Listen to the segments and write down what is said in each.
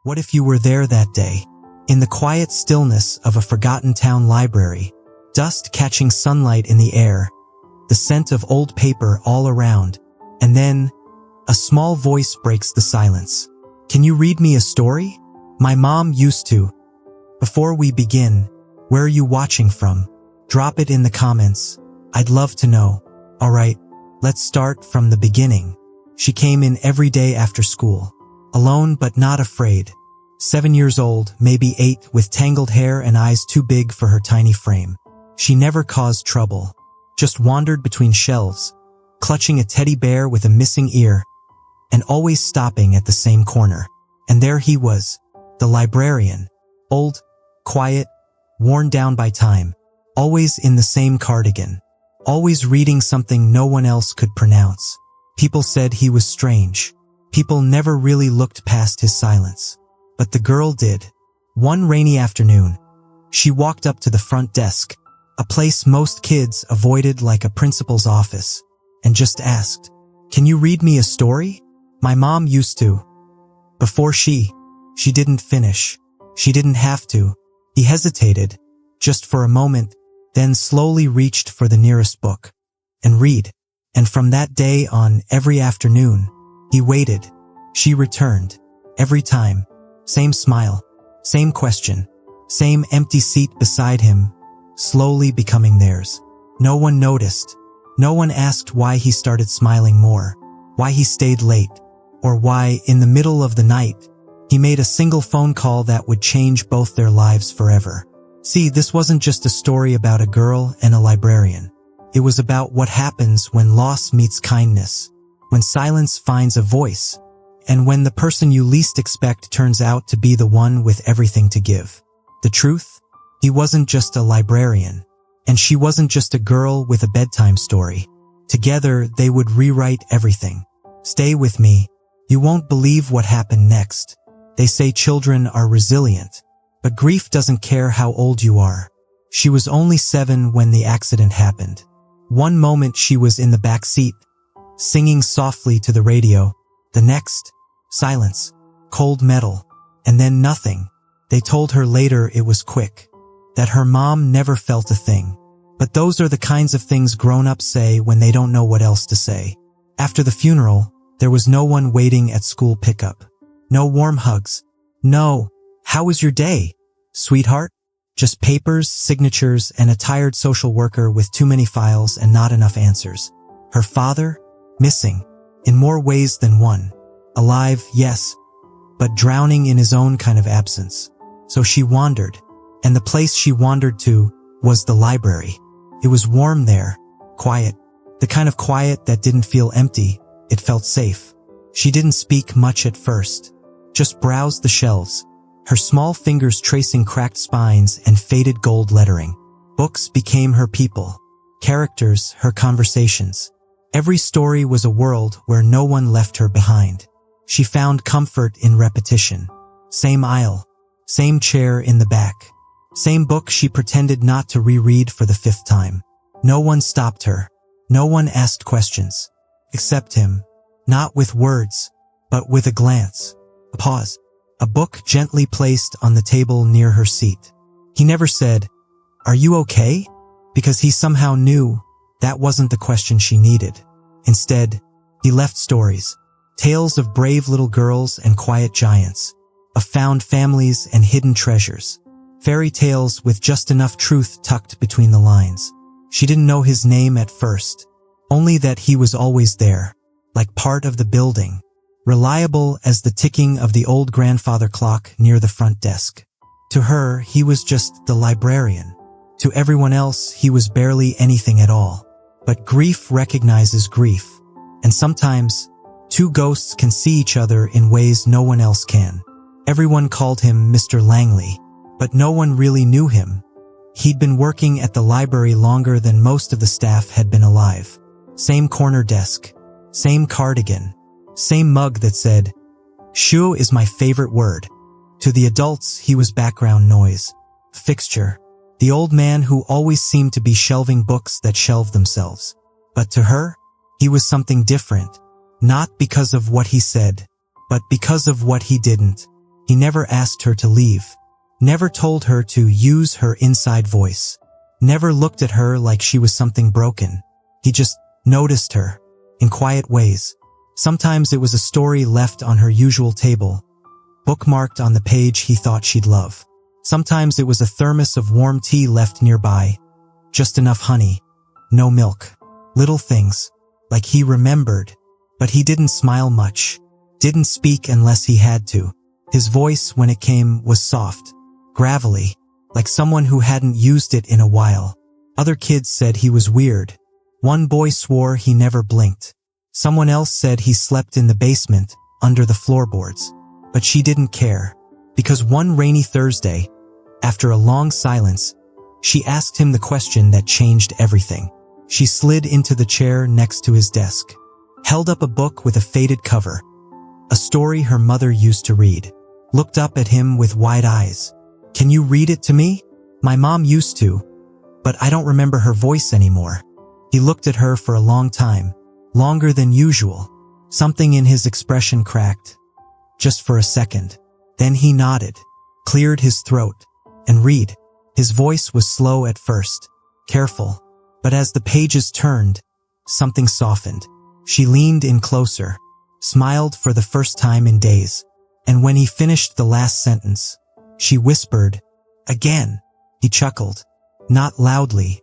What if you were there that day? In the quiet stillness of a forgotten town library, dust catching sunlight in the air, the scent of old paper all around, and then a small voice breaks the silence. Can you read me a story? My mom used to. Before we begin, where are you watching from? Drop it in the comments. I'd love to know. Alright, let's start from the beginning. She came in every day after school. Alone but not afraid. 7 years old, maybe 8, with tangled hair and eyes too big for her tiny frame. She never caused trouble. Just wandered between shelves, clutching a teddy bear with a missing ear, and always stopping at the same corner. And there he was, the librarian. Old, quiet, worn down by time. Always in the same cardigan. Always reading something no one else could pronounce. People said he was strange. People never really looked past his silence. But the girl did. One rainy afternoon, she walked up to the front desk, a place most kids avoided like a principal's office, and just asked, "Can you read me a story? My mom used to." Before she didn't finish. She didn't have to. He hesitated, just for a moment, then slowly reached for the nearest book. And read. And from that day on, every afternoon, he waited. She returned. Every time. Same smile. Same question. Same empty seat beside him, slowly becoming theirs. No one noticed. No one asked why he started smiling more, why he stayed late, or why, in the middle of the night, he made a single phone call that would change both their lives forever. See, this wasn't just a story about a girl and a librarian. It was about what happens when loss meets kindness, when silence finds a voice, and when the person you least expect turns out to be the one with everything to give. The truth? He wasn't just a librarian, and she wasn't just a girl with a bedtime story. Together, they would rewrite everything. Stay with me. You won't believe what happened next. They say children are resilient, but grief doesn't care how old you are. She was only 7 when the accident happened. One moment she was in the back seat, singing softly to the radio. The next, silence, cold metal, and then nothing. They told her later it was quick, that her mom never felt a thing. But those are the kinds of things grown-ups say when they don't know what else to say. After the funeral, there was no one waiting at school pickup. No warm hugs. No, "How was your day, sweetheart?" Just papers, signatures, and a tired social worker with too many files and not enough answers. Her father? Missing. In more ways than one. Alive, yes, but drowning in his own kind of absence. So she wandered, and the place she wandered to was the library. It was warm there, quiet. The kind of quiet that didn't feel empty, it felt safe. She didn't speak much at first, just browsed the shelves, her small fingers tracing cracked spines and faded gold lettering. Books became her people, characters her conversations. Every story was a world where no one left her behind. She found comfort in repetition. Same aisle, same chair in the back, same book she pretended not to reread for the 5th time. No one stopped her. No one asked questions. Except him. Not with words, but with a glance. A pause. A book gently placed on the table near her seat. He never said, "Are you okay?" because he somehow knew that wasn't the question she needed. Instead, he left stories. Tales of brave little girls and quiet giants. Of found families and hidden treasures. Fairy tales with just enough truth tucked between the lines. She didn't know his name at first, only that he was always there, like part of the building. Reliable as the ticking of the old grandfather clock near the front desk. To her, he was just the librarian. To everyone else, he was barely anything at all. But grief recognizes grief. And sometimes, two ghosts can see each other in ways no one else can. Everyone called him Mr. Langley, but no one really knew him. He'd been working at the library longer than most of the staff had been alive. Same corner desk, same cardigan, same mug that said, "Shu is my favorite word." To the adults, he was background noise, fixture, the old man who always seemed to be shelving books that shelved themselves. But to her, he was something different, not because of what he said, but because of what he didn't. He never asked her to leave, never told her to use her inside voice, never looked at her like she was something broken. He just noticed her, in quiet ways. Sometimes it was a story left on her usual table, bookmarked on the page he thought she'd love. Sometimes it was a thermos of warm tea left nearby, just enough honey, no milk. Little things, like he remembered, but he didn't smile much, didn't speak unless he had to. His voice, when it came, was soft, gravelly, like someone who hadn't used it in a while. Other kids said he was weird. One boy swore he never blinked. Someone else said he slept in the basement, under the floorboards. But she didn't care, because one rainy Thursday, after a long silence, she asked him the question that changed everything. She slid into the chair next to his desk, held up a book with a faded cover, a story her mother used to read, looked up at him with wide eyes. "Can you read it to me? My mom used to, but I don't remember her voice anymore." He looked at her for a long time, longer than usual. Something in his expression cracked, just for a second. Then he nodded, cleared his throat, and read. His voice was slow at first, careful, but as the pages turned, something softened. She leaned in closer, smiled for the first time in days, and when he finished the last sentence, she whispered, "Again." He chuckled, not loudly,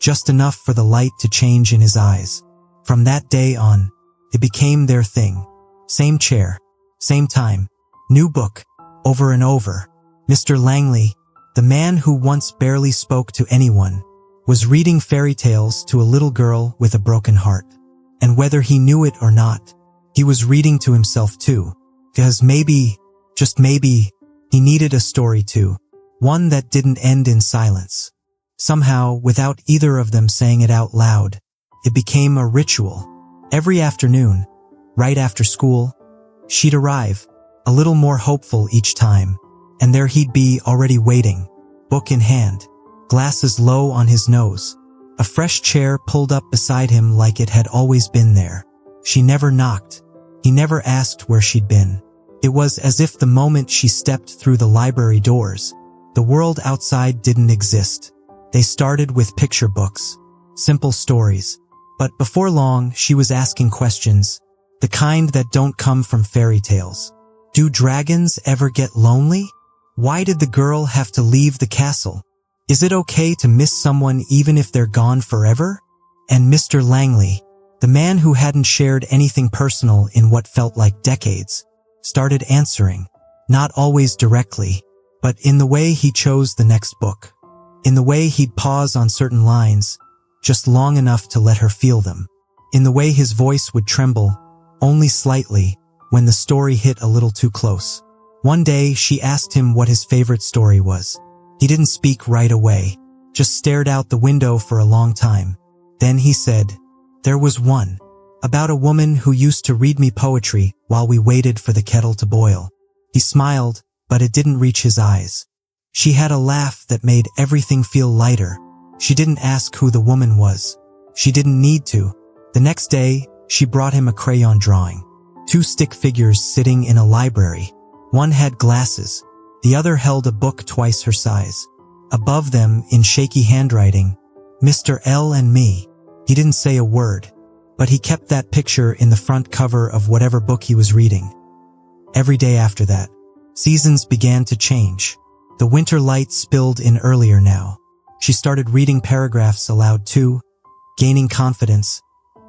just enough for the light to change in his eyes. From that day on, it became their thing. Same chair, same time, new book, over and over. Mr. Langley, the man who once barely spoke to anyone, was reading fairy tales to a little girl with a broken heart. And whether he knew it or not, he was reading to himself too, because maybe, just maybe, he needed a story too, one that didn't end in silence. Somehow, without either of them saying it out loud, it became a ritual. Every afternoon, right after school, she'd arrive, a little more hopeful each time, and there he'd be already waiting, book in hand, glasses low on his nose, a fresh chair pulled up beside him like it had always been there. She never knocked. He never asked where she'd been. It was as if the moment she stepped through the library doors, the world outside didn't exist. They started with picture books, simple stories, but before long she was asking questions, the kind that don't come from fairy tales. Do dragons ever get lonely? Why did the girl have to leave the castle? Is it okay to miss someone even if they're gone forever? And Mr. Langley, the man who hadn't shared anything personal in what felt like decades, started answering, not always directly, but in the way he chose the next book, in the way he'd pause on certain lines, just long enough to let her feel them, in the way his voice would tremble, only slightly, when the story hit a little too close. One day, she asked him what his favorite story was. He didn't speak right away, just stared out the window for a long time. Then he said, "There was one, about a woman who used to read me poetry while we waited for the kettle to boil." He smiled, but it didn't reach his eyes. She had a laugh that made everything feel lighter. She didn't ask who the woman was. She didn't need to. The next day, she brought him a crayon drawing. 2 stick figures sitting in a library. One had glasses. The other held a book twice her size. Above them, in shaky handwriting, "Mr. L and me." He didn't say a word, but he kept that picture in the front cover of whatever book he was reading. Every day after that, seasons began to change. The winter light spilled in earlier now. She started reading paragraphs aloud too, gaining confidence,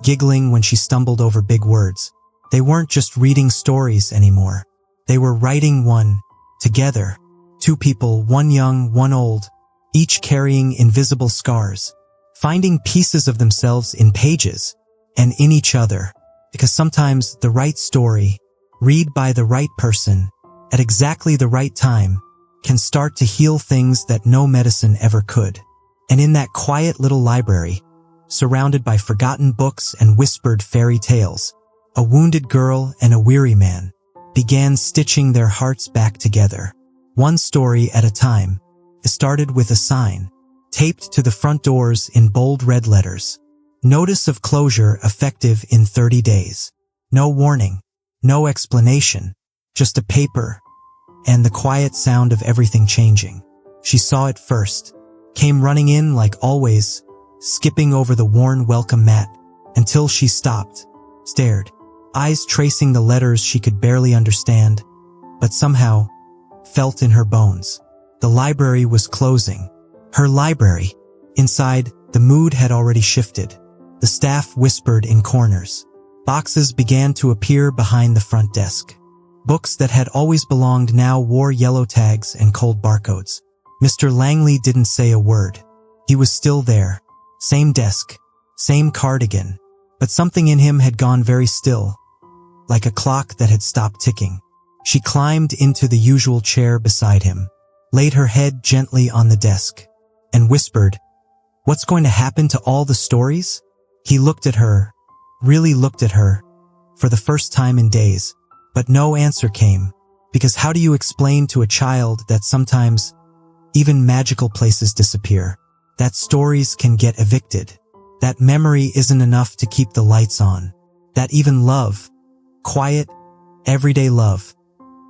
giggling when she stumbled over big words. They weren't just reading stories anymore. They were writing one, together. 2 people, one young, one old, each carrying invisible scars, finding pieces of themselves in pages and in each other, because sometimes the right story, read by the right person, at exactly the right time, can start to heal things that no medicine ever could. And in that quiet little library, surrounded by forgotten books and whispered fairy tales, a wounded girl and a weary man began stitching their hearts back together, one story at a time. It started with a sign, taped to the front doors in bold red letters. Notice of closure effective in 30 days. No warning, no explanation, just a paper, and the quiet sound of everything changing. She saw it first, came running in like always, skipping over the worn welcome mat, until she stopped, stared, eyes tracing the letters she could barely understand, but somehow felt in her bones. The library was closing. Her library. Inside, the mood had already shifted. The staff whispered in corners. Boxes began to appear behind the front desk. Books that had always belonged now wore yellow tags and cold barcodes. Mr. Langley didn't say a word. He was still there. Same desk, same cardigan, but something in him had gone very still, like a clock that had stopped ticking. She climbed into the usual chair beside him, laid her head gently on the desk, and whispered, "What's going to happen to all the stories?" He looked at her, really looked at her, for the first time in days, but no answer came, because how do you explain to a child that sometimes even magical places disappear, that stories can get evicted, that memory isn't enough to keep the lights on, that even love, quiet, everyday love,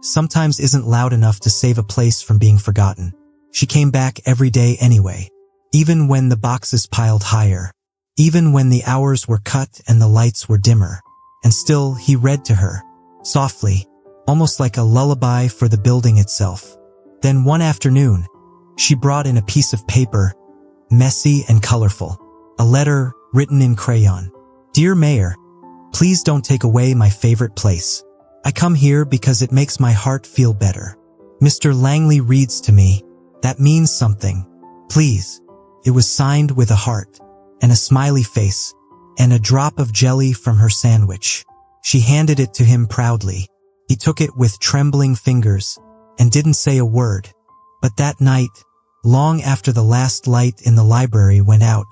sometimes isn't loud enough to save a place from being forgotten. She came back every day anyway, even when the boxes piled higher, even when the hours were cut and the lights were dimmer. And still he read to her, softly, almost like a lullaby for the building itself. Then one afternoon, she brought in a piece of paper, messy and colorful, a letter written in crayon. "Dear Mayor, please don't take away my favorite place. I come here because it makes my heart feel better. Mr. Langley reads to me. That means something. Please." It was signed with a heart, and a smiley face, and a drop of jelly from her sandwich. She handed it to him proudly. He took it with trembling fingers, and didn't say a word. But that night, long after the last light in the library went out,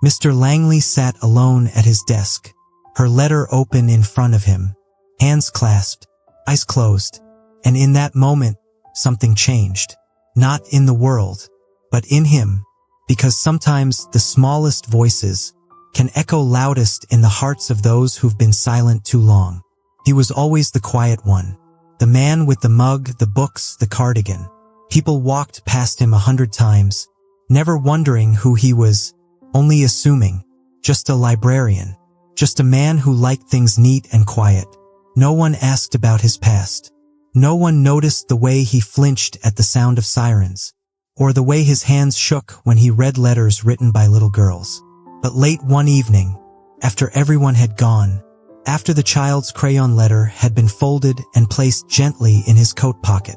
Mr. Langley sat alone at his desk, her letter open in front of him, hands clasped, eyes closed, and in that moment, something changed. Not in the world, but in him, because sometimes the smallest voices can echo loudest in the hearts of those who've been silent too long. He was always the quiet one, the man with the mug, the books, the cardigan. People walked past him 100 times, never wondering who he was, only assuming, just a librarian, just a man who liked things neat and quiet. No one asked about his past. No one noticed the way he flinched at the sound of sirens, or the way his hands shook when he read letters written by little girls. But late one evening, after everyone had gone, after the child's crayon letter had been folded and placed gently in his coat pocket,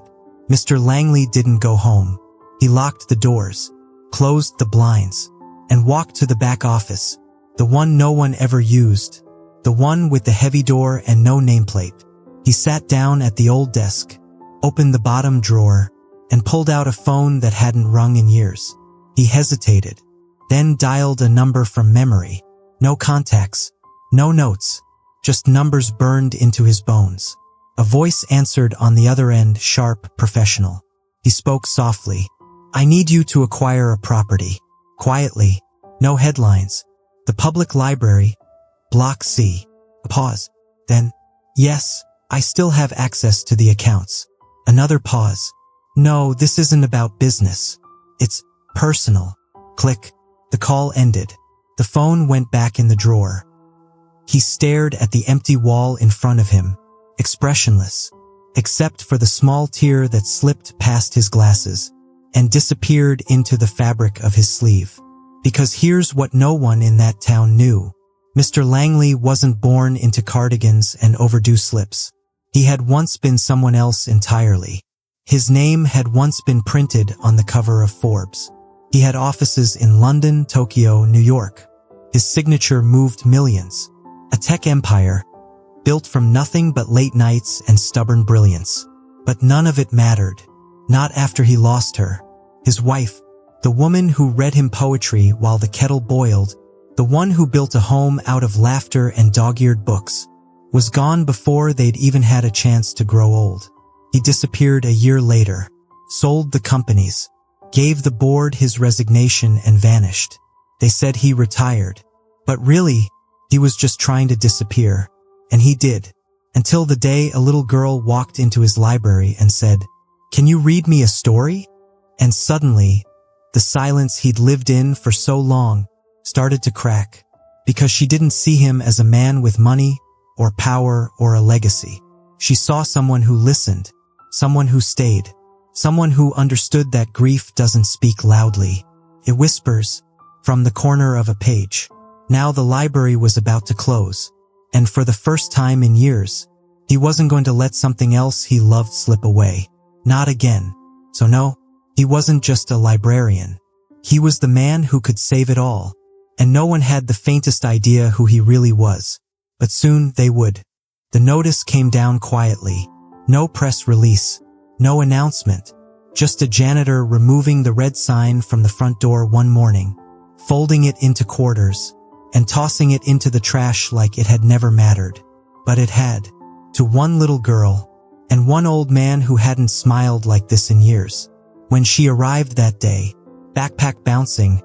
Mr. Langley didn't go home. He locked the doors, closed the blinds, and walked to the back office, the one no one ever used, the one with the heavy door and no nameplate. He sat down at the old desk, opened the bottom drawer, and pulled out a phone that hadn't rung in years. He hesitated, then dialed a number from memory. No contacts, no notes, just numbers burned into his bones. A voice answered on the other end, sharp, professional. He spoke softly. "I need you to acquire a property." Quietly, no headlines. "The public library, Block C." A pause. Then, "Yes, I still have access to the accounts." Another pause. "No, this isn't about business. It's personal." Click. The call ended. The phone went back in the drawer. He stared at the empty wall in front of him, expressionless, except for the small tear that slipped past his glasses and disappeared into the fabric of his sleeve. Because here's what no one in that town knew. Mr. Langley wasn't born into cardigans and overdue slips. He had once been someone else entirely. His name had once been printed on the cover of Forbes. He had offices in London, Tokyo, New York. His signature moved millions. A tech empire, built from nothing but late nights and stubborn brilliance. But none of it mattered. Not after he lost her. His wife, the woman who read him poetry while the kettle boiled, the one who built a home out of laughter and dog-eared books, was gone before they'd even had a chance to grow old. He disappeared a year later, sold the companies, gave the board his resignation and vanished. They said he retired. But really, he was just trying to disappear. And he did. Until the day a little girl walked into his library and said, "Can you read me a story?" And suddenly, the silence he'd lived in for so long started to crack, because she didn't see him as a man with money or power or a legacy. She saw someone who listened, someone who stayed, someone who understood that grief doesn't speak loudly. It whispers from the corner of a page. Now the library was about to close, and for the first time in years, he wasn't going to let something else he loved slip away. Not again. So no, he wasn't just a librarian. He was the man who could save it all, and no one had the faintest idea who he really was. But soon they would. The notice came down quietly. No press release, no announcement, just a janitor removing the red sign from the front door one morning, folding it into quarters, and tossing it into the trash like it had never mattered. But it had. To one little girl, and one old man who hadn't smiled like this in years. When she arrived that day, backpack bouncing,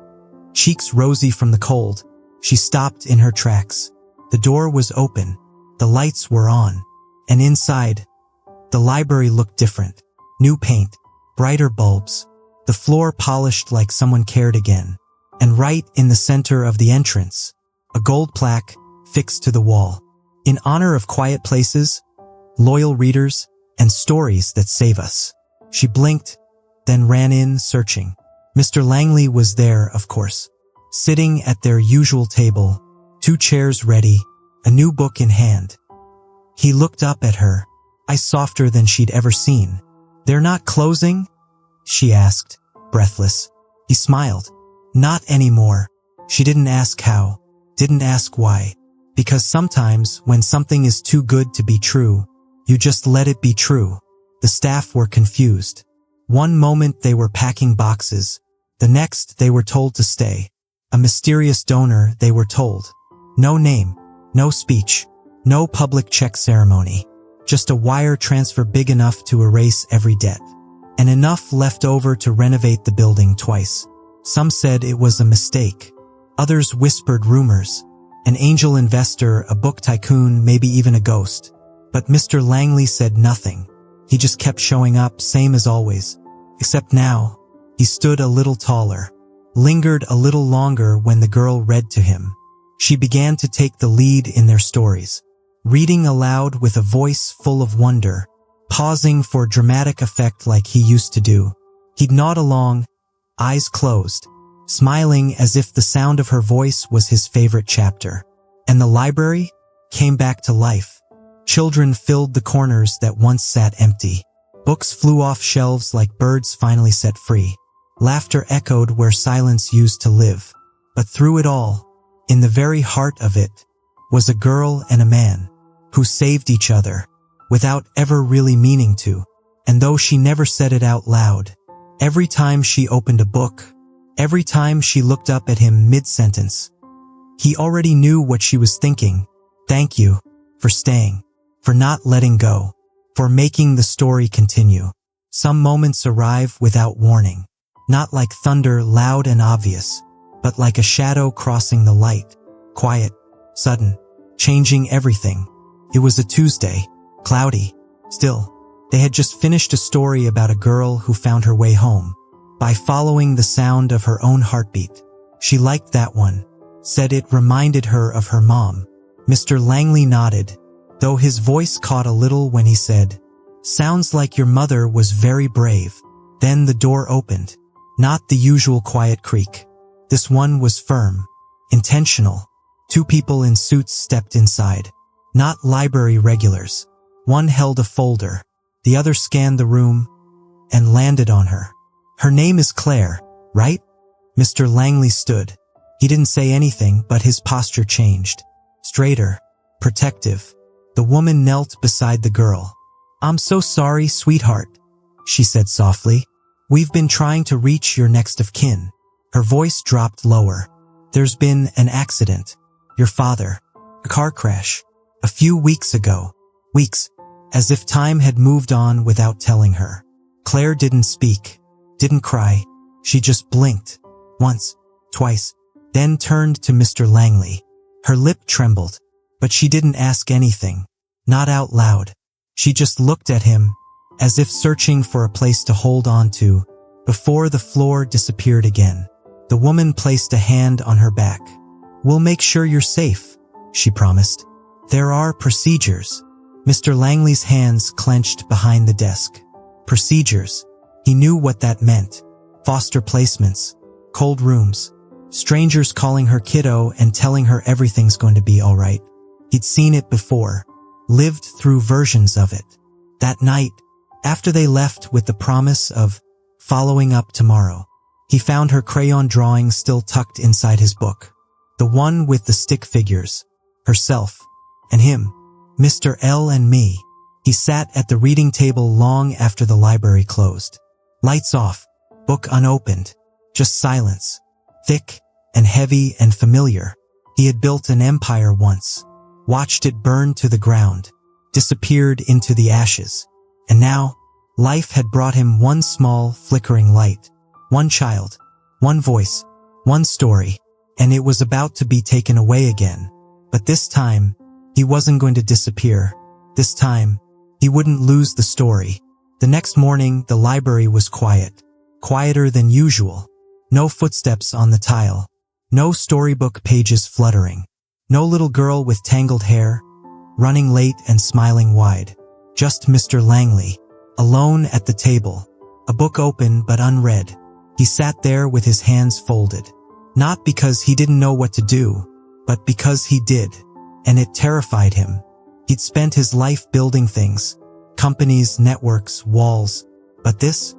cheeks rosy from the cold, she stopped in her tracks. The door was open, the lights were on, and inside, the library looked different. New paint, brighter bulbs, the floor polished like someone cared again. And right in the center of the entrance, a gold plaque fixed to the wall. In honor of quiet places, loyal readers, and stories that save us. She blinked, then ran in, searching. Mr. Langley was there, of course, sitting at their usual table, 2 chairs ready, a new book in hand. He looked up at her, eyes softer than she'd ever seen. "They're not closing?" she asked, breathless. He smiled. "Not anymore." She didn't ask how, didn't ask why. Because sometimes, when something is too good to be true, you just let it be true. The staff were confused. One moment they were packing boxes, the next they were told to stay. A mysterious donor, they were told. No name, no speech, no public check ceremony. Just a wire transfer big enough to erase every debt. And enough left over to renovate the building twice. Some said it was a mistake. Others whispered rumors. An angel investor, a book tycoon, maybe even a ghost. But Mr. Langley said nothing. He just kept showing up, same as always. Except now, he stood a little taller, lingered a little longer when the girl read to him. She began to take the lead in their stories, reading aloud with a voice full of wonder, pausing for dramatic effect like he used to do. He'd nod along, eyes closed, smiling as if the sound of her voice was his favorite chapter. And the library came back to life. Children filled the corners that once sat empty. Books flew off shelves like birds finally set free. Laughter echoed where silence used to live. But through it all, in the very heart of it, was a girl and a man who saved each other without ever really meaning to. And though she never said it out loud, every time she opened a book, every time she looked up at him mid-sentence, he already knew what she was thinking. Thank you for staying, for not letting go, for making the story continue. Some moments arrive without warning, not like thunder, loud and obvious, but like a shadow crossing the light, quiet, sudden, changing everything. It was a Tuesday, cloudy, still. They had just finished a story about a girl who found her way home by following the sound of her own heartbeat. She liked that one, said it reminded her of her mom. Mr. Langley nodded, though his voice caught a little when he said, "Sounds like your mother was very brave." Then the door opened, not the usual quiet creak. This one was firm, intentional. 2 people in suits stepped inside, not library regulars. One held a folder, the other scanned the room and landed on her. "Her name is Claire, right?" Mr. Langley stood. He didn't say anything, but his posture changed. Straighter, protective. The woman knelt beside the girl. "I'm so sorry, sweetheart," she said softly. "We've been trying to reach your next of kin." Her voice dropped lower. "There's been an accident. Your father. A car crash. A few weeks ago." Weeks. As if time had moved on without telling her. Claire didn't speak, didn't cry. She just blinked. Once, twice, then turned to Mr. Langley. Her lip trembled, but she didn't ask anything. Not out loud. She just looked at him, as if searching for a place to hold on to, before the floor disappeared again. The woman placed a hand on her back. "We'll make sure you're safe," she promised. "There are procedures." Mr. Langley's hands clenched behind the desk. Procedures. He knew what that meant. Foster placements, cold rooms, strangers calling her kiddo and telling her everything's going to be all right. He'd seen it before, lived through versions of it. That night, after they left with the promise of following up tomorrow, he found her crayon drawing still tucked inside his book. The one with the stick figures, herself, and him, Mr. L and me. He sat at the reading table long after the library closed. Lights off, book unopened, just silence, thick and heavy and familiar. He had built an empire once, watched it burn to the ground, disappeared into the ashes. And now, life had brought him one small, flickering light, one child, one voice, one story, and it was about to be taken away again. But this time, he wasn't going to disappear. This time, he wouldn't lose the story. The next morning, the library was quiet, quieter than usual. No footsteps on the tile, no storybook pages fluttering, no little girl with tangled hair, running late and smiling wide. Just Mr. Langley, alone at the table, a book open but unread. He sat there with his hands folded, not because he didn't know what to do, but because he did, and it terrified him. He'd spent his life building things, companies, networks, walls, but this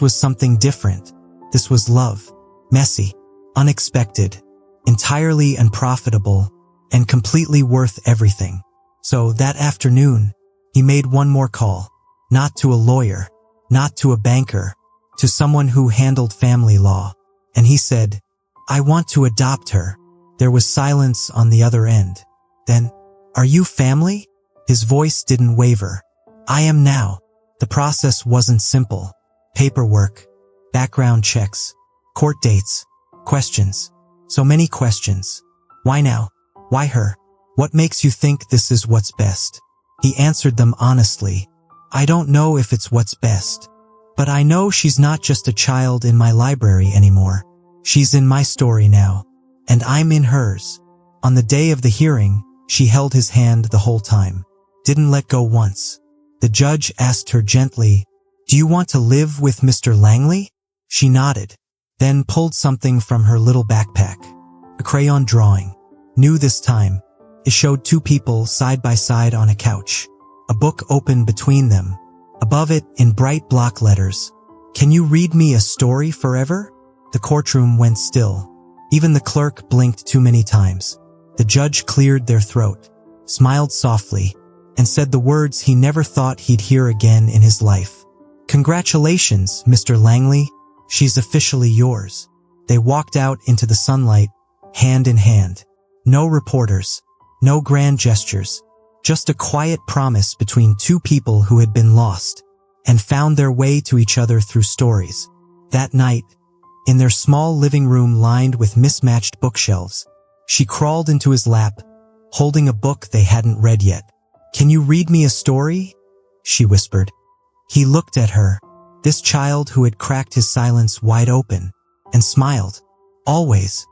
was something different. This was love, messy, unexpected, entirely unprofitable, and completely worth everything. So that afternoon, he made one more call, not to a lawyer, not to a banker, to someone who handled family law. And he said, "I want to adopt her." There was silence on the other end. Then, "Are you family?" His voice didn't waver. "I am now." The process wasn't simple. Paperwork, background checks, court dates, questions. So many questions. Why now? Why her? What makes you think this is what's best? He answered them honestly. "I don't know if it's what's best, but I know she's not just a child in my library anymore. She's in my story now, and I'm in hers." On the day of the hearing, she held his hand the whole time, didn't let go once. The judge asked her gently, "Do you want to live with Mr. Langley?" She nodded, then pulled something from her little backpack. A crayon drawing. New this time. It showed two people side by side on a couch. A book open between them. Above it, in bright block letters, "Can you read me a story forever?" The courtroom went still. Even the clerk blinked too many times. The judge cleared their throat, smiled softly, and said the words he never thought he'd hear again in his life. "Congratulations, Mr. Langley. She's officially yours." They walked out into the sunlight, hand in hand. No reporters, no grand gestures, just a quiet promise between two people who had been lost and found their way to each other through stories. That night, in their small living room lined with mismatched bookshelves, she crawled into his lap, holding a book they hadn't read yet. "Can you read me a story?" she whispered. He looked at her, this child who had cracked his silence wide open, and smiled. Always.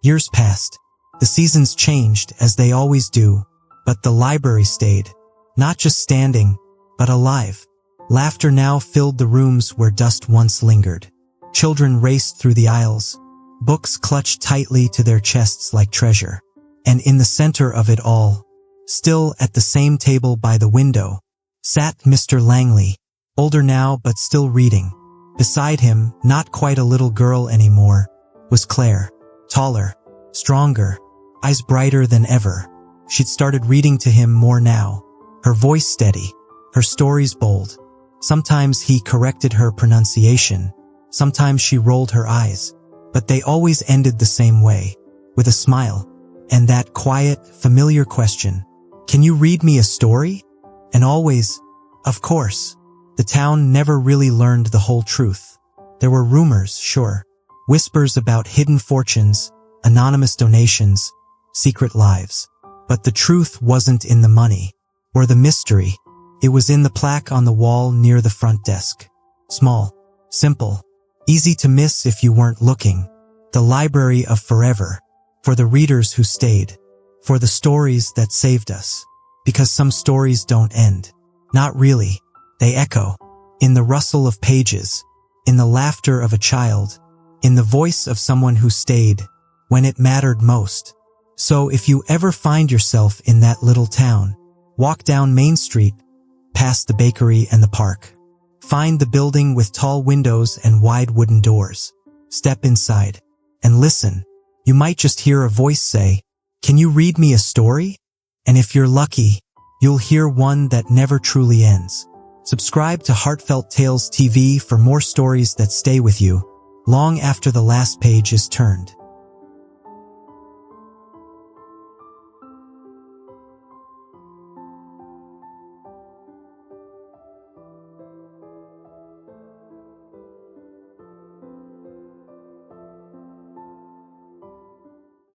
Years passed. The seasons changed, as they always do, but the library stayed, not just standing, but alive. Laughter now filled the rooms where dust once lingered. Children raced through the aisles, books clutched tightly to their chests like treasure. And in the center of it all, still at the same table by the window, sat Mr. Langley, older now but still reading. Beside him, not quite a little girl anymore, was Claire, taller, stronger, eyes brighter than ever. She'd started reading to him more now, her voice steady, her stories bold. Sometimes he corrected her pronunciation, sometimes she rolled her eyes, but they always ended the same way, with a smile, and that quiet, familiar question, "Can you read me a story?" And always, "Of course." The town never really learned the whole truth. There were rumors, sure, whispers about hidden fortunes, anonymous donations, secret lives. But the truth wasn't in the money, or the mystery. It was in the plaque on the wall near the front desk. Small, simple, easy to miss if you weren't looking. The library of forever. For the readers who stayed. For the stories that saved us. Because some stories don't end. Not really. They echo. In the rustle of pages. In the laughter of a child. In the voice of someone who stayed. When it mattered most. So if you ever find yourself in that little town, walk down Main Street, past the bakery and the park. Find the building with tall windows and wide wooden doors. Step inside and listen. You might just hear a voice say, "Can you read me a story?" And if you're lucky, you'll hear one that never truly ends. Subscribe to Heartfelt Tales TV for more stories that stay with you long after the last page is turned.